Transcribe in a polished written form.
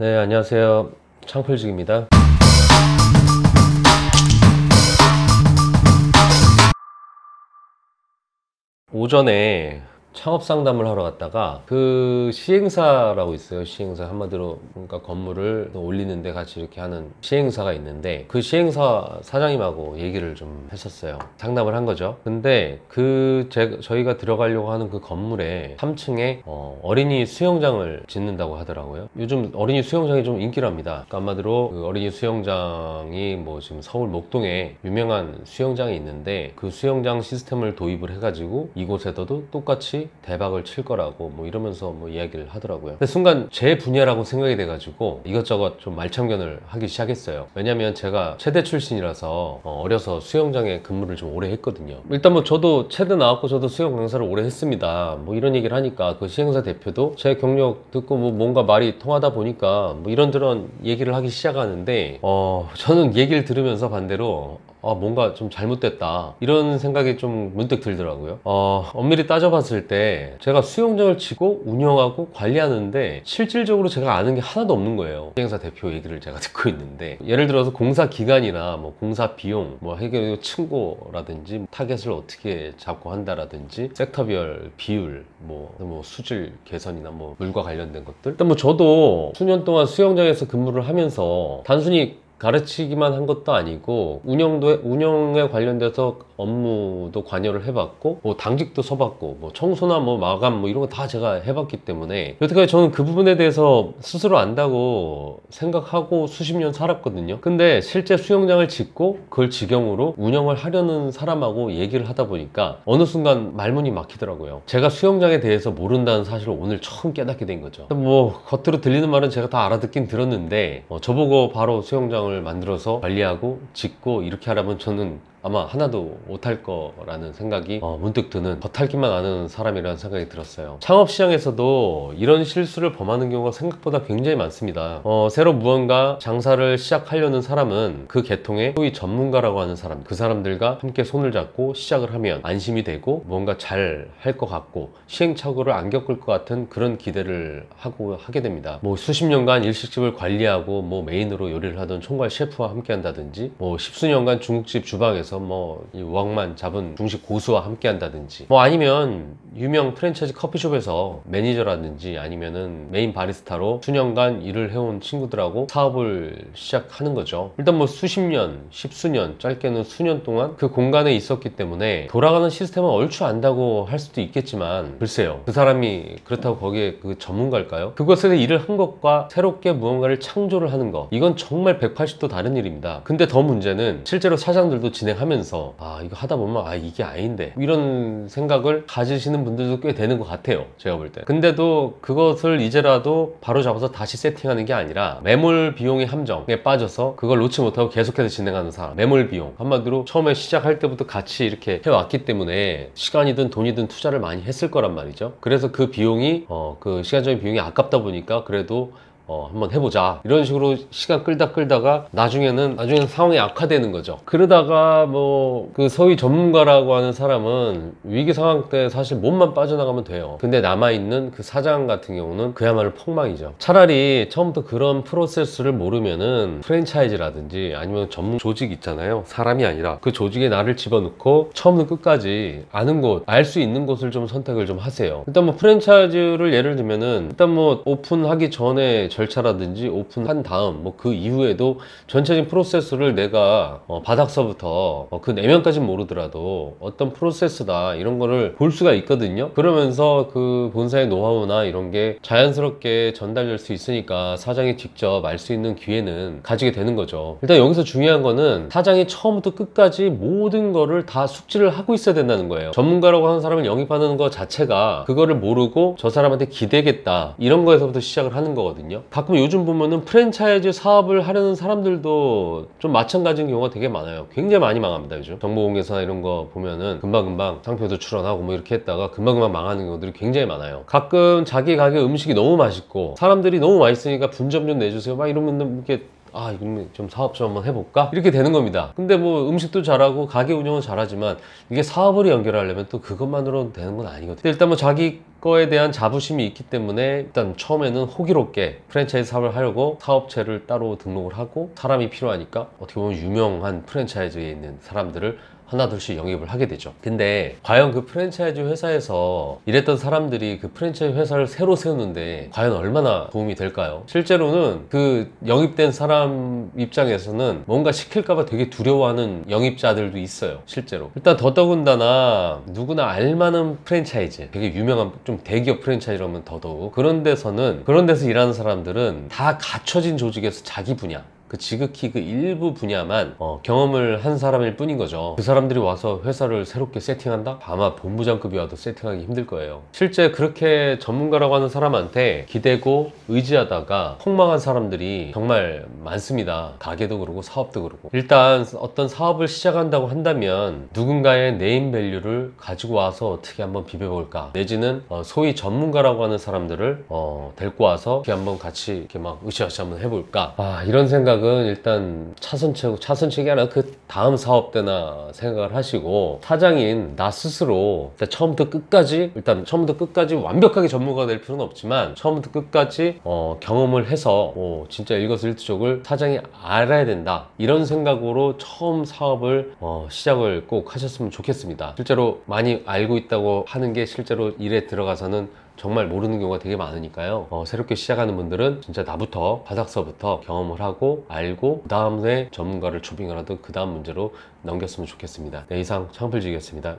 네, 안녕하세요. 창필직입니다. 오전에 창업 상담을 하러 갔다가 그 시행사라고 있어요. 시행사 한마디로 그러니까 건물을 올리는데 같이 이렇게 하는 시행사가 있는데 그 시행사 사장님하고 얘기를 좀 했었어요. 상담을 한 거죠. 근데 저희가 들어가려고 하는 그 건물에 3층에 어린이 수영장을 짓는다고 하더라고요. 요즘 어린이 수영장이 좀 인기랍니다. 그러니까 한마디로 그 어린이 수영장이 뭐 지금 서울 목동에 유명한 수영장이 있는데 그 수영장 시스템을 도입을 해가지고 이곳에서도 똑같이 대박을 칠 거라고 뭐 이러면서 뭐 이야기를 하더라고요. 근데 순간 제 분야라고 생각이 돼가지고 이것저것 좀 말참견을 하기 시작했어요. 왜냐면 제가 체대 출신이라서 어려서 수영장에 근무를 좀 오래 했거든요. 일단 뭐 저도 체대 나왔고 저도 수영 강사를 오래 했습니다. 뭐 이런 얘기를 하니까 그 시행사 대표도 제 경력 듣고 뭐 뭔가 말이 통하다 보니까 뭐 이런저런 얘기를 하기 시작하는데 저는 얘기를 들으면서 반대로 뭔가 좀 잘못됐다 이런 생각이 좀 문득 들더라고요. 엄밀히 따져봤을 때 제가 수영장을 치고 운영하고 관리하는데 실질적으로 제가 아는 게 하나도 없는 거예요. 시행사 대표 얘기를 제가 듣고 있는데 예를 들어서 공사 기간이나 뭐 공사 비용 뭐 해결 층고라든지 타겟을 어떻게 잡고 한다라든지 섹터별 비율 뭐 수질 개선이나 뭐 물과 관련된 것들 일단 뭐 저도 수년 동안 수영장에서 근무를 하면서 단순히 가르치기만 한 것도 아니고 운영에 관련돼서 업무도 관여를 해봤고 뭐 당직도 서봤고 뭐 청소나 뭐 마감 뭐 이런 거 다 제가 해봤기 때문에 여태까지 저는 그 부분에 대해서 스스로 안다고 생각하고 수십 년 살았거든요. 근데 실제 수영장을 짓고 그걸 직영으로 운영을 하려는 사람하고 얘기를 하다 보니까 어느 순간 말문이 막히더라고요. 제가 수영장에 대해서 모른다는 사실을 오늘 처음 깨닫게 된 거죠. 뭐 겉으로 들리는 말은 제가 다 알아듣긴 들었는데 저보고 바로 수영장을 만들어서 관리하고 짓고 이렇게 하라면 저는 아마 하나도 못할 거라는 생각이 문득 드는 겉핥기만 아는 사람이라는 생각이 들었어요. 창업시장에서도 이런 실수를 범하는 경우가 생각보다 굉장히 많습니다. 새로 무언가 장사를 시작하려는 사람은 그 계통의 소위 전문가라고 하는 사람 그 사람들과 함께 손을 잡고 시작을 하면 안심이 되고 뭔가 잘 할 것 같고 시행착오를 안 겪을 것 같은 그런 기대를 하게 됩니다. 뭐 수십 년간 일식집을 관리하고 뭐 메인으로 요리를 하던 총괄 셰프와 함께 한다든지 뭐 십수년간 중국집 주방에서 뭐 이 우왕만 잡은 중식 고수와 함께 한다든지 뭐 아니면 유명 프랜차이즈 커피숍에서 매니저라든지 아니면은 메인 바리스타로 수년간 일을 해온 친구들하고 사업을 시작하는 거죠. 일단 뭐 수십 년, 십수년, 짧게는 수년 동안 그 공간에 있었기 때문에 돌아가는 시스템은 얼추 안다고 할 수도 있겠지만 글쎄요. 그 사람이 그렇다고 거기에 그 전문가일까요? 그것에 일을 한 것과 새롭게 무언가를 창조를 하는 것 이건 정말 180도 다른 일입니다. 근데 더 문제는 실제로 사장들도 진행하면서 이거 하다 보면 이게 아닌데 이런 생각을 가지시는 분들도 꽤 되는 것 같아요. 제가 볼 때. 근데도 그것을 이제라도 바로 잡아서 다시 세팅하는 게 아니라 매몰 비용의 함정에 빠져서 그걸 놓지 못하고 계속해서 진행하는 사람 매몰 비용 한마디로 처음에 시작할 때부터 같이 이렇게 해왔기 때문에 시간이든 돈이든 투자를 많이 했을 거란 말이죠. 그래서 그 비용이 그 시간적인 비용이 아깝다 보니까 그래도 한번 해보자 이런 식으로 시간 끌다가 나중에는 상황이 악화되는 거죠. 그러다가 뭐 그 소위 전문가라고 하는 사람은 위기 상황 때 사실 몸만 빠져나가면 돼요. 근데 남아있는 그 사장 같은 경우는 그야말로 폭망이죠. 차라리 처음부터 그런 프로세스를 모르면은 프랜차이즈라든지 아니면 전문 조직 있잖아요. 사람이 아니라 그 조직에 나를 집어넣고 처음부터 끝까지 아는 곳, 알 수 있는 곳을 좀 선택을 좀 하세요. 일단 뭐 프랜차이즈를 예를 들면은 일단 뭐 오픈하기 전에 절차라든지 오픈한 다음 뭐 그 이후에도 전체적인 프로세스를 내가 바닥서부터 그 내면까지는 모르더라도 어떤 프로세스다 이런 거를 볼 수가 있거든요. 그러면서 그 본사의 노하우나 이런 게 자연스럽게 전달될 수 있으니까 사장이 직접 알 수 있는 기회는 가지게 되는 거죠. 일단 여기서 중요한 거는 사장이 처음부터 끝까지 모든 거를 다 숙지를 하고 있어야 된다는 거예요. 전문가라고 하는 사람을 영입하는 것 자체가 그거를 모르고 저 사람한테 기대겠다 이런 거에서부터 시작을 하는 거거든요. 가끔 요즘 보면은 프랜차이즈 사업을 하려는 사람들도 좀 마찬가지인 경우가 되게 많아요. 굉장히 많이 망합니다. 요즘 정보공개서나 이런 거 보면은 금방금방 상표도 출원하고 뭐 이렇게 했다가 금방금방 망하는 경우들이 굉장히 많아요. 가끔 자기 가게 음식이 너무 맛있고 사람들이 너무 맛있으니까 분점 좀 내주세요 막 이러면 이렇게 아 그럼 좀 사업 좀 한번 해볼까? 이렇게 되는 겁니다. 근데 뭐 음식도 잘하고 가게 운영은 잘하지만 이게 사업으로 연결하려면 또 그것만으로는 되는 건 아니거든요. 일단 뭐 자기 거에 대한 자부심이 있기 때문에 일단 처음에는 호기롭게 프랜차이즈 사업을 하려고 사업체를 따로 등록을 하고, 사람이 필요하니까 어떻게 보면 유명한 프랜차이즈에 있는 사람들을 하나둘씩 영입을 하게 되죠. 근데 과연 그 프랜차이즈 회사에서 일했던 사람들이 그 프랜차이즈 회사를 새로 세우는데 과연 얼마나 도움이 될까요? 실제로는 그 영입된 사람 입장에서는 뭔가 시킬까봐 되게 두려워하는 영입자들도 있어요. 실제로. 일단 더더군다나 누구나 알만한 프랜차이즈, 되게 유명한 좀 대기업 프랜차이즈라면 더더욱 그런 데서 일하는 사람들은 다 갖춰진 조직에서 자기 분야, 그 지극히 그 일부 분야만 경험을 한 사람일 뿐인 거죠. 그 사람들이 와서 회사를 새롭게 세팅한다? 아마 본부장급이 와도 세팅하기 힘들 거예요. 실제 그렇게 전문가라고 하는 사람한테 기대고 의지하다가 폭망한 사람들이 정말 많습니다. 가게도 그러고 사업도 그러고. 일단 어떤 사업을 시작한다고 한다면 누군가의 네임밸류를 가지고 와서 어떻게 한번 비벼볼까, 내지는 소위 전문가라고 하는 사람들을 데리고 와서 어떻게 한번 같이 이렇게 막 으쌰으쌰 한번 해볼까, 이런 생각은 일단 차선책이 아니라 그 다음 사업 때나 생각을 하시고, 사장인 나 스스로 일단 처음부터 끝까지 완벽하게 전문가가 될 필요는 없지만 처음부터 끝까지 경험을 해서 진짜 일거수일투족을 사장이 알아야 된다, 이런 생각으로 처음 사업을 시작을 꼭 하셨으면 좋겠습니다. 실제로 많이 알고 있다고 하는 게 실제로 일에 들어가서는 정말 모르는 경우가 되게 많으니까요. 새롭게 시작하는 분들은 진짜 나부터 바닥서부터 경험을 하고 알고 그 다음에 전문가를 초빙을 하든 그 다음 문제로 넘겼으면 좋겠습니다. 네, 이상 창필직이었습니다.